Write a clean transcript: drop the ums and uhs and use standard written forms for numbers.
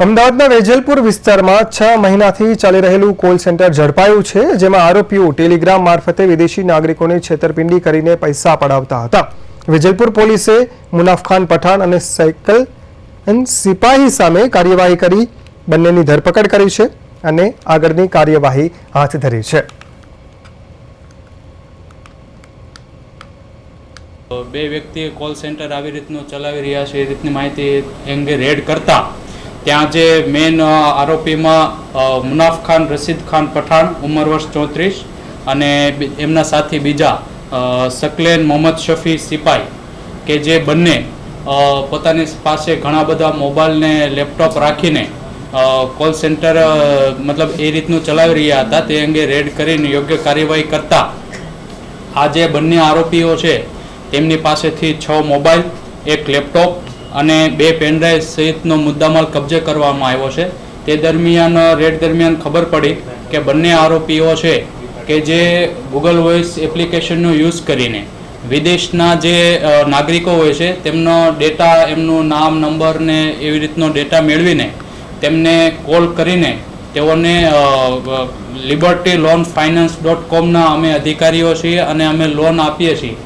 અમદાવાદના વેજલપુર વિસ્તારમાં 6 મહિનાથી ચાલી રહેલું કોલ સેન્ટર ઝડપાયું છે, જેમાં આરોપીઓ ટેલિગ્રામ મારફતે વિદેશી નાગરિકોને છેતરપિંડી કરીને પૈસા પડાવતા હતા। વેજલપુર પોલીસે મુનાફખાન પઠાણ અને સાયકલ સિપાહી સામે કાર્યવાહી કરી બંનેની ધરપકડ કરી છે અને આગળની કાર્યવાહી હાથ ધરી છે। બે વ્યક્તિ કોલ સેન્ટર આવી રીતનું ચલાવી રહ્યા છે એ રીતની માહિતી અંગે રેડ કરતા ત્યાં જે મેન આરોપીમાં મુનાફ ખાન રશીદ ખાન પઠાણ ઉંમર વર્ષ 34 અને એમના સાથી બીજા શકલેન મોહમ્મદ શફી સિપાઈ કે જે બંને પોતાની પાસે ઘણા બધા મોબાઈલ ને લેપટોપ રાખીને કોલ સેન્ટર મતલબ એ રીતનું ચલાવી રહ્યા હતા। તે અંગે રેડ કરીને યોગ્ય કાર્યવાહી કરતા આ જે બંને આરોપીઓ છે તેમની પાસેથી 6 મોબાઈલ, 1 લેપટોપ અને 2 પેનડ્રાઈવ સહિતનો મુદ્દામાલ કબજે કરવામાં આવ્યો છે। તે દરમિયાન રેડ દરમિયાન ખબર પડી કે બંને આરોપીઓ છે કે જે ગૂગલ વોઇસ એપ્લિકેશનનો યુઝ કરીને વિદેશના જે નાગરિકો હોય છે તેમનો ડેટા, એમનું નામ, નંબર ને એવી રીતનો ડેટા મેળવીને તેમને કોલ કરીને તેઓને libertyloanfinance.com ના અમે અધિકારીઓ છીએ અને અમે લોન આપીએ છીએ।